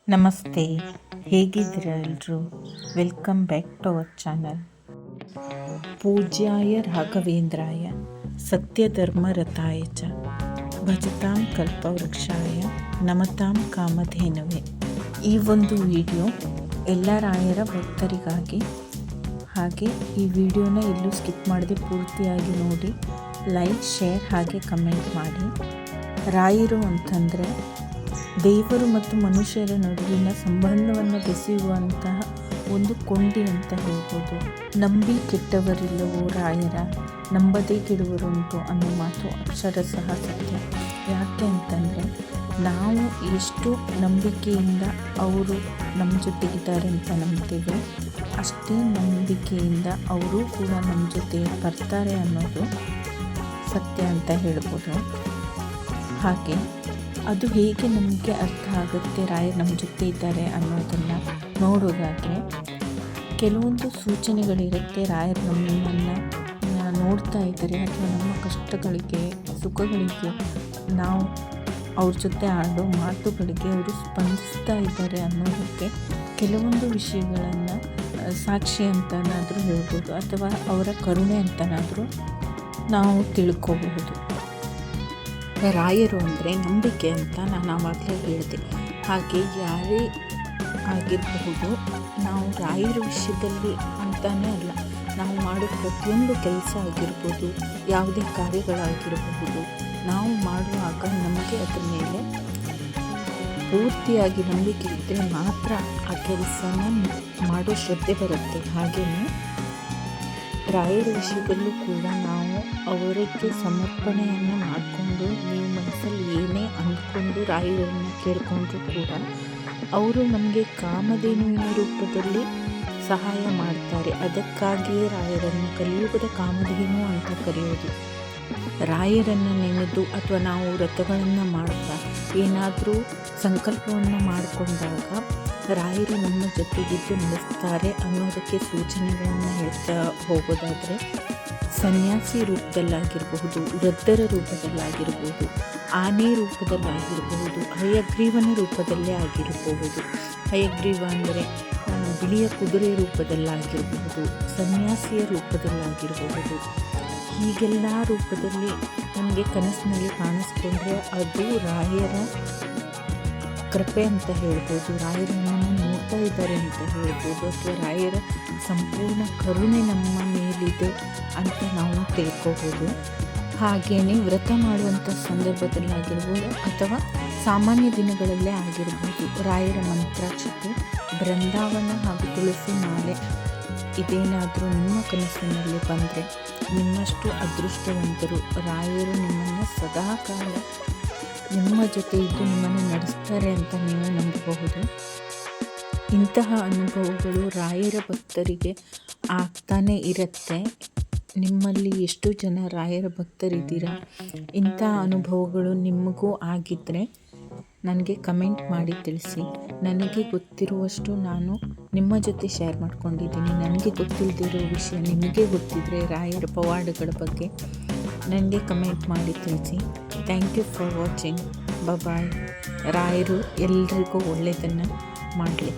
ನಮಸ್ತೆ, ಹೇಗಿದ್ದೀರಾ ಎಲ್ಲರೂ? Welcome back to our channel. ಪೂಜ್ಯಾಯ ರಾಘವೇಂದ್ರಾಯ ಸತ್ಯಧರ್ಮರತಾಯ ಚ ಭಜತಾಂ ಕಲ್ಪವೃಕ್ಷಾಯ ನಮತಾಂ ಕಾಮಧೇನವೇ. ಈ ಒಂದು ವಿಡಿಯೋ ಎಲ್ಲ ರಾಯರ ಭಕ್ತರಿಗಾಗಿ. ಹಾಗೆ ಈ ವಿಡಿಯೋನ ಎಲ್ಲೂ ಸ್ಕಿಪ್ ಮಾಡದೆ ಪೂರ್ತಿಯಾಗಿ ನೋಡಿ, ಲೈಕ್, ಶೇರ್ ಹಾಗೆ ಕಮೆಂಟ್ ಮಾಡಿ. ರಾಯರು ಅಂತಂದರೆ ದೇವರು ಮತ್ತು ಮನುಷ್ಯರ ನಡುವಿನ ಸಂಬಂಧವನ್ನು ಬೆಸೆಯುವಂತಹ ಒಂದು ಕೊಂಡಿ ಅಂತ ಹೇಳ್ಬೋದು. ನಂಬಿ ಕೆಟ್ಟವರಿಲ್ಲವೋ ರಾಯರ, ನಂಬದೇ ಕೆಡುವರುಂಟು ಅನ್ನೋ ಮಾತು ಅಕ್ಷರಶಃ ಸತ್ಯ. ಯಾಕೆ ಅಂತಂದರೆ, ನಾವು ಎಷ್ಟು ನಂಬಿಕೆಯಿಂದ ಅವರು ನಮ್ಮ ಜೊತೆಗಿದ್ದಾರೆ ಅಂತ ನಂಬ್ತೇವೆ, ಅಷ್ಟೇ ನಂಬಿಕೆಯಿಂದ ಅವರು ಕೂಡ ನಮ್ಮ ಜೊತೆ ಬರ್ತಾರೆ ಅನ್ನೋದು ಸತ್ಯ ಅಂತ ಹೇಳ್ಬೋದು. ಹಾಗೆ ಅದು ಹೇಗೆ ನಮಗೆ ಅರ್ಥ ಆಗುತ್ತೆ ರಾಯರು ನಮ್ಮ ಜೊತೆ ಇದ್ದಾರೆ ಅನ್ನೋದನ್ನು ನೋಡೋದಾದರೆ, ಕೆಲವೊಂದು ಸೂಚನೆಗಳಿರುತ್ತೆ. ರಾಯರು ನಮ್ಮನ್ನು ನೋಡ್ತಾ ಇದ್ದಾರೆ ಅಥವಾ ನಮ್ಮ ಕಷ್ಟಗಳಿಗೆ, ಸುಖಗಳಿಗೆ, ನಾವು ಅವ್ರ ಜೊತೆ ಆಡೋ ಮಾತುಗಳಿಗೆ ಅವರು ಸ್ಪಂದಿಸ್ತಾ ಇದ್ದಾರೆ ಅನ್ನೋದಕ್ಕೆ ಕೆಲವೊಂದು ವಿಷಯಗಳನ್ನು ಸಾಕ್ಷಿ ಅಂತನಾದರೂ ಹೇಳ್ಬೋದು, ಅಥವಾ ಅವರ ಕರುಣೆ ಅಂತನಾದರೂ ನಾವು ತಿಳ್ಕೋಬಹುದು. ರಾಯರು ಅಂದರೆ ನಂಬಿಕೆ ಅಂತ ನಾನು ಆವಾಗಲೇ ಹೇಳಿದೆ. ಹಾಗೆ ಯಾರೇ ಆಗಿರಬಹುದು, ನಾವು ರಾಯರ ವಿಷಯದಲ್ಲಿ ಅಂತಾನೇ ಅಲ್ಲ, ನಾವು ಮಾಡೋ ಪ್ರತಿಯೊಂದು ಕೆಲಸ ಆಗಿರ್ಬೋದು, ಯಾವುದೇ ಕಾರ್ಯಗಳಾಗಿರಬಹುದು, ನಾವು ಮಾಡುವಾಗ ನಮಗೆ ಅದರ ಮೇಲೆ ಪೂರ್ತಿಯಾಗಿ ನಂಬಿಕೆ ಇದ್ದರೆ ಮಾತ್ರ ಆ ಕೆಲಸನ ಮಾಡೋ ಶ್ರದ್ಧೆ ಬರುತ್ತೆ. ಹಾಗೆಯೇ ರಾಯರ ವಿಷಯದಲ್ಲೂ ಕೂಡ ನಾವು ಅವರಿಗೆ ಸಮರ್ಪಣೆಯನ್ನು ಮಾಡಿಕೊಂಡು, ನೀವು ಮನಸ್ಸಲ್ಲಿ ಏನೇ ಅಂದ್ಕೊಂಡು ರಾಯರನ್ನು ಕೇಳಿಕೊಂಡ್ರೂ ಕೂಡ ಅವರು ನಮಗೆ ಕಾಮಧೇನುವಿನ ರೂಪದಲ್ಲಿ ಸಹಾಯ ಮಾಡ್ತಾರೆ. ಅದಕ್ಕಾಗಿಯೇ ರಾಯರನ್ನು ಕಲಿಯುಗದ ಕಾಮಧೇನು ಅಂತ ಕರೆಯೋದು. ರಾಯರನ್ನು ನೆನೆದು ಅಥವಾ ನಾವು ವ್ರತಗಳನ್ನು ಮಾಡ್ತಾ ಏನಾದರೂ ಸಂಕಲ್ಪವನ್ನು ಮಾಡಿಕೊಂಡಾಗ ರಾಯರು ನಮ್ಮ ಜೊತೆಗಿದ್ದು ನಡೆಸ್ತಾರೆ ಅನ್ನೋದಕ್ಕೆ ಸೂಚನೆಗಳನ್ನು ಹೇಳ್ತಾ ಹೋಗೋದಾದರೆ, ಸನ್ಯಾಸಿ ರೂಪದಲ್ಲಾಗಿರಬಹುದು, ವೃದ್ಧರ ರೂಪದಲ್ಲಾಗಿರಬಹುದು, ಆನೆ ರೂಪದಲ್ಲಾಗಿರಬಹುದು, ಹಯಗ್ರೀವನ ರೂಪದಲ್ಲೇ ಆಗಿರಬಹುದು. ಹಯಗ್ರೀವ ಅಂದರೆ ಬಿಳಿಯ ಕುದುರೆ ರೂಪದಲ್ಲಾಗಿರಬಹುದು, ಸನ್ಯಾಸಿಯ ರೂಪದಲ್ಲಾಗಿರಬಹುದು. ಹೀಗೆಲ್ಲ ರೂಪದಲ್ಲಿ ನಮಗೆ ಕನಸಿನಲ್ಲಿ ಕಾಣಿಸ್ಕೊಂಡ್ರೆ ಅದು ರಾಯರ ಕೃಪೆ ಅಂತ ಹೇಳ್ಬೋದು, ರಾಯರು ನಮ್ಮನ್ನು ನೋಡ್ತಾ ಇದ್ದಾರೆ ಅಂತ ಹೇಳ್ಬೋದು, ಅಥವಾ ರಾಯರ ಸಂಪೂರ್ಣ ಕರುಣೆ ನಮ್ಮ ಮೇಲಿದೆ ಅಂತ ನಾವು ತಿಳ್ಕೋಬೋದು. ಹಾಗೆಯೇ ವ್ರತ ಮಾಡುವಂಥ ಸಂದರ್ಭದಲ್ಲಾಗಿರ್ಬೋದು ಅಥವಾ ಸಾಮಾನ್ಯ ದಿನಗಳಲ್ಲೇ ಆಗಿರ್ಬೋದು, ರಾಯರ ಮಂತ್ರಾಕ್ಷತೆ, ಬೃಂದಾವನ ಹಾಗೂ ತುಳಸಿ ಮಾಲೆ ಇದೇನಾದರೂ ನಿಮ್ಮ ಕನಸಿನಲ್ಲಿ ಬಂದರೆ ನಿಮ್ಮಷ್ಟು ಅದೃಷ್ಟವಂತರು. ರಾಯರು ನಿಮ್ಮನ್ನು ಸದಾಕಾಲ ನಿಮ್ಮ ಜೊತೆ ಇದ್ದು ನಿಮ್ಮನ್ನು ನಡೆಸ್ತಾರೆ ಅಂತ ನೀವು ನಂಬಬಹುದು. ಇಂತಹ ಅನುಭವಗಳು ರಾಯರ ಭಕ್ತರಿಗೆ ಆಗ್ತಾನೇ ಇರುತ್ತೆ. ನಿಮ್ಮಲ್ಲಿ ಎಷ್ಟು ಜನ ರಾಯರ ಭಕ್ತರಿದ್ದೀರಾ? ಇಂತಹ ಅನುಭವಗಳು ನಿಮಗೂ ಆಗಿದ್ದರೆ ನನಗೆ ಕಮೆಂಟ್ ಮಾಡಿ ತಿಳಿಸಿ. ನನಗೆ ಗೊತ್ತಿರುವಷ್ಟು ನಾನು ನಿಮ್ಮ ಜೊತೆ ಶೇರ್ ಮಾಡ್ಕೊಂಡಿದ್ದೀನಿ. ನನಗೆ ಗೊತ್ತಿಲ್ಲದಿರೋ ವಿಷಯ ನಿಮಗೆ ಗೊತ್ತಿದ್ದರೆ ರಾಯರ ಪವಾಡಗಳ ಬಗ್ಗೆ ನನಗೆ ಕಮೆಂಟ್ ಮಾಡಿ ತಿಳಿಸಿ. Thank you for watching. Bye. ರಾಯರು ಎಲ್ರಿಗೂ ಒಳ್ಳೆಯದನ್ನು ಮಾಡಲಿ.